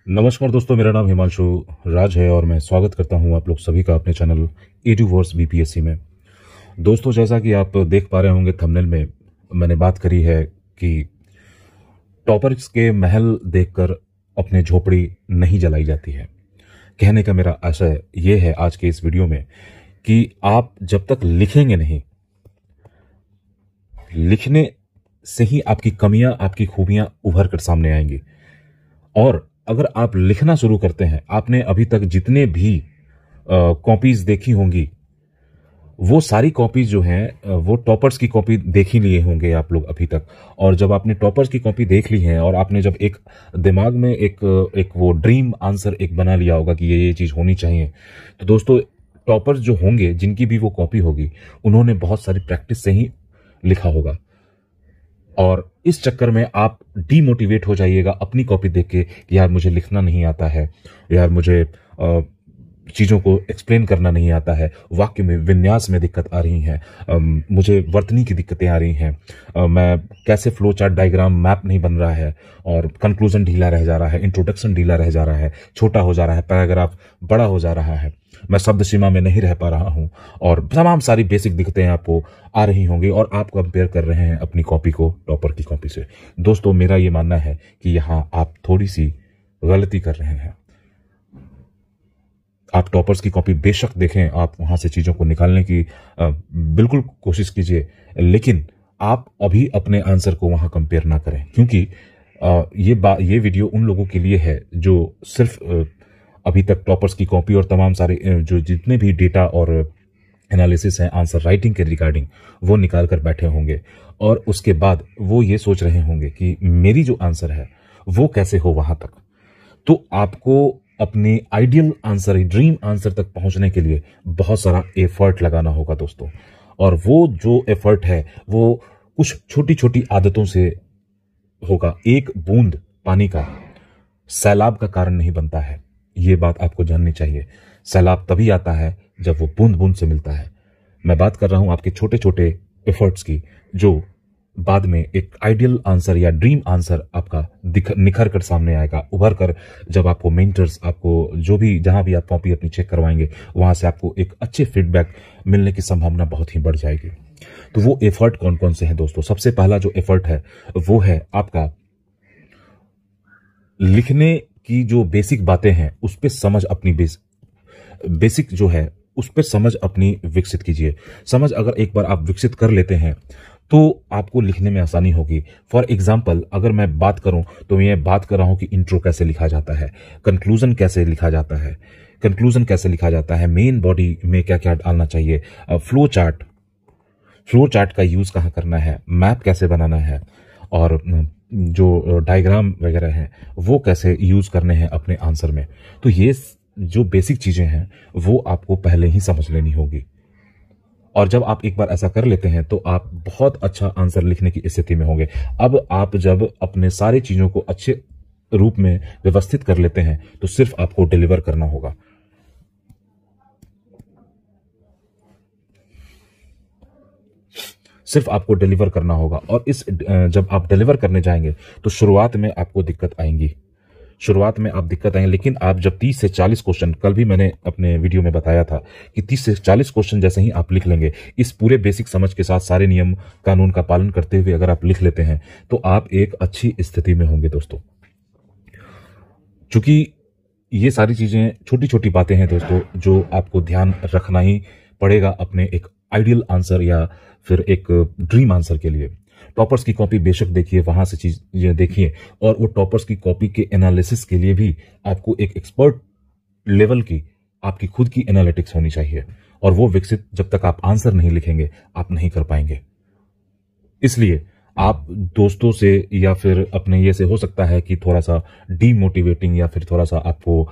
नमस्कार दोस्तों, मेरा नाम हिमांशु राज है और मैं स्वागत करता हूं आप लोग सभी का अपने चैनल एडुवर्स बीपीएससी में। दोस्तों, जैसा कि आप देख पा रहे होंगे थंबनेल में, मैंने बात करी है कि टॉपर्स के महल देखकर अपने झोपड़ी नहीं जलाई जाती है। कहने का मेरा आशय यह है आज के इस वीडियो में कि आप जब तक लिखेंगे नहीं, लिखने से ही आपकी कमियां, आपकी खूबियां उभर कर सामने आएंगी। और अगर आप लिखना शुरू करते हैं, आपने अभी तक जितने भी कॉपीज देखी होंगी, वो सारी कॉपीज जो हैं वो टॉपर्स की कॉपी देख ही लिए होंगे आप लोग अभी तक। और जब आपने टॉपर्स की कॉपी देख ली है और आपने जब एक दिमाग में एक वो ड्रीम आंसर एक बना लिया होगा कि ये चीज होनी चाहिए, तो दोस्तों टॉपर्स जो होंगे, जिनकी भी वो कॉपी होगी, उन्होंने बहुत सारी प्रैक्टिस से ही लिखा होगा। और इस चक्कर में आप डीमोटिवेट हो जाइएगा अपनी कॉपी देख के, यार मुझे लिखना नहीं आता है, यार मुझे चीज़ों को एक्सप्लेन करना नहीं आता है, वाक्य में विन्यास में दिक्कत आ रही है, मुझे वर्तनी की दिक्कतें आ रही हैं, मैं कैसे फ्लो चार्ट डायग्राम मैप नहीं बन रहा है, और कंक्लूजन ढीला रह जा रहा है, इंट्रोडक्शन ढीला रह जा रहा है, छोटा हो जा रहा है, पैराग्राफ बड़ा हो जा रहा है, मैं शब्द सीमा में नहीं रह पा रहा हूं, और तमाम सारी बेसिक दिक्कतें आपको आ रही होंगी और आप कंपेयर कर रहे हैं अपनी कॉपी को टॉपर की कॉपी से। दोस्तों, मेरा यह मानना है कि यहां आप थोड़ी सी गलती कर रहे हैं। आप टॉपर्स की कॉपी बेशक देखें, आप वहां से चीजों को निकालने की बिल्कुल कोशिश कीजिए, लेकिन आप अभी अपने आंसर को वहां कंपेयर ना करें, क्योंकि ये वीडियो उन लोगों के लिए है जो सिर्फ अभी तक टॉपर्स की कॉपी और तमाम सारे जो जितने भी डेटा और एनालिसिस हैं आंसर राइटिंग के रिगार्डिंग, वो निकाल कर बैठे होंगे और उसके बाद वो ये सोच रहे होंगे कि मेरी जो आंसर है वो कैसे हो वहां तक। तो आपको अपने आइडियल आंसर, ड्रीम आंसर तक पहुंचने के लिए बहुत सारा एफर्ट लगाना होगा दोस्तों। और वो जो एफर्ट है वो कुछ छोटी छोटी आदतों से होगा। एक बूंद पानी का सैलाब का कारण नहीं बनता है, ये बात आपको जाननी चाहिए। सैलाब तभी आता है जब वो बूंद बूंद से मिलता है। मैं बात कर रहा हूं आपके छोटे छोटे एफर्ट्स की, जो बाद में एक आइडियल आंसर या ड्रीम आंसर आपका निखर कर सामने आएगा, उभर कर। जब आपको मेंटर्स, आपको जो भी, जहां भी आप कॉपी अपनी चेक करवाएंगे, वहां से आपको एक अच्छे फीडबैक मिलने की संभावना बहुत ही बढ़ जाएगी। तो वो एफर्ट कौन कौन से हैं दोस्तों? सबसे पहला जो एफर्ट है वो है आपका लिखने की जो बेसिक बातें हैं उस पर समझ, अपनी बेसिक जो है उस पर समझ अपनी विकसित कीजिए। समझ अगर एक बार आप विकसित कर लेते हैं तो आपको लिखने में आसानी होगी। फॉर एग्जाम्पल, अगर मैं बात करूं तो मैं बात कर रहा हूं कि इंट्रो कैसे लिखा जाता है, कंक्लूजन कैसे लिखा जाता है, मेन बॉडी में क्या क्या डालना चाहिए, फ्लो चार्ट का यूज कहां करना है, मैप कैसे बनाना है, और जो डायग्राम वगैरह हैं वो कैसे यूज करने हैं अपने आंसर में। तो ये जो बेसिक चीजें हैं वो आपको पहले ही समझ लेनी होगी। और जब आप एक बार ऐसा कर लेते हैं तो आप बहुत अच्छा आंसर लिखने की स्थिति में होंगे। अब आप जब अपने सारी चीजों को अच्छे रूप में व्यवस्थित कर लेते हैं तो सिर्फ आपको डिलीवर करना होगा। और इस जब आप डिलीवर करने जाएंगे तो शुरुआत में आपको दिक्कत आएंगी, लेकिन आप जब 30 से 40 क्वेश्चन, कल भी मैंने अपने वीडियो में बताया था कि 30 से 40 क्वेश्चन जैसे ही आप लिख लेंगे, इस पूरे बेसिक समझ के साथ, सारे नियम कानून का पालन करते हुए अगर आप लिख लेते हैं तो आप एक अच्छी स्थिति में होंगे दोस्तों। चूंकि ये सारी चीजें छोटी छोटी बातें हैं दोस्तों, जो आपको ध्यान रखना ही पड़ेगा अपने एक आइडियल आंसर या फिर एक ड्रीम आंसर के लिए। टॉपर्स की कॉपी बेशक देखिए, वहां से चीजें देखिए, और वो टॉपर्स की कॉपी के एनालिसिस के लिए भी आपको एक एक्सपर्ट लेवल की आपकी खुद की एनालिटिक्स होनी चाहिए, और वो विकसित जब तक आप आंसर नहीं लिखेंगे आप नहीं कर पाएंगे। इसलिए आप दोस्तों से या फिर अपने ये से, हो सकता है कि थोड़ा सा डीमोटिवेटिंग या फिर थोड़ा सा आपको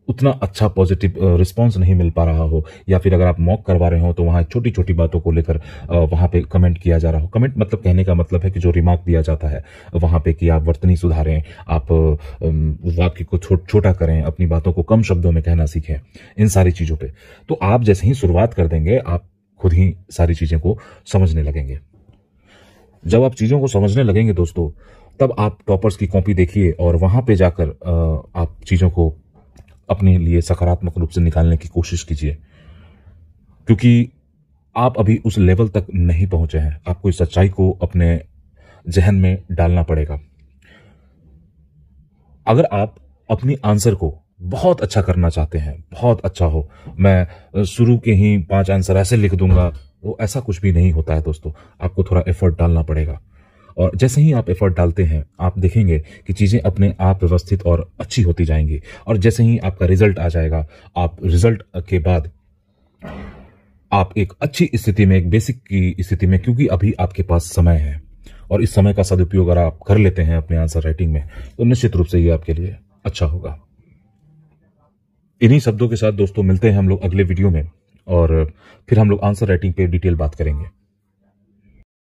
उतना अच्छा पॉजिटिव रिस्पांस नहीं मिल पा रहा हो, या फिर अगर आप मॉक करवा रहे हो तो वहां छोटी छोटी बातों को लेकर वहां पे कमेंट किया जा रहा हो। कमेंट मतलब, कहने का मतलब है कि जो रिमार्क दिया जाता है वहां पे कि आप वर्तनी सुधारें, आप वाक्य को छोटा करें, अपनी बातों को कम शब्दों में कहना सीखें, इन सारी चीजों पे। तो आप जैसे ही शुरुआत कर देंगे आप खुद ही सारी चीजें को समझने लगेंगे। जब आप चीजों को समझने लगेंगे दोस्तों तब आप टॉपर्स की कॉपी देखिए और वहां पे जाकर आप चीजों को अपने लिए सकारात्मक रूप से निकालने की कोशिश कीजिए, क्योंकि आप अभी उस लेवल तक नहीं पहुंचे हैं। आपको इस सच्चाई को अपने जहन में डालना पड़ेगा। अगर आप अपनी आंसर को बहुत अच्छा करना चाहते हैं, बहुत अच्छा हो, मैं शुरू के ही 5 आंसर ऐसे लिख दूंगा, वो ऐसा कुछ भी नहीं होता है दोस्तों। आपको थोड़ा एफर्ट डालना पड़ेगा, और जैसे ही आप एफर्ट डालते हैं आप देखेंगे कि चीजें अपने आप व्यवस्थित और अच्छी होती जाएंगी। और जैसे ही आपका रिजल्ट आ जाएगा, आप रिजल्ट के बाद आप एक अच्छी स्थिति में, एक बेसिक की स्थिति में, क्योंकि अभी आपके पास समय है और इस समय का सदुपयोग अगर आप कर लेते हैं अपने आंसर राइटिंग में, तो निश्चित रूप से ये आपके लिए अच्छा होगा। इन्हीं शब्दों के साथ दोस्तों मिलते हैं हम लोग अगले वीडियो में, और फिर हम लोग आंसर राइटिंग पे डिटेल बात करेंगे।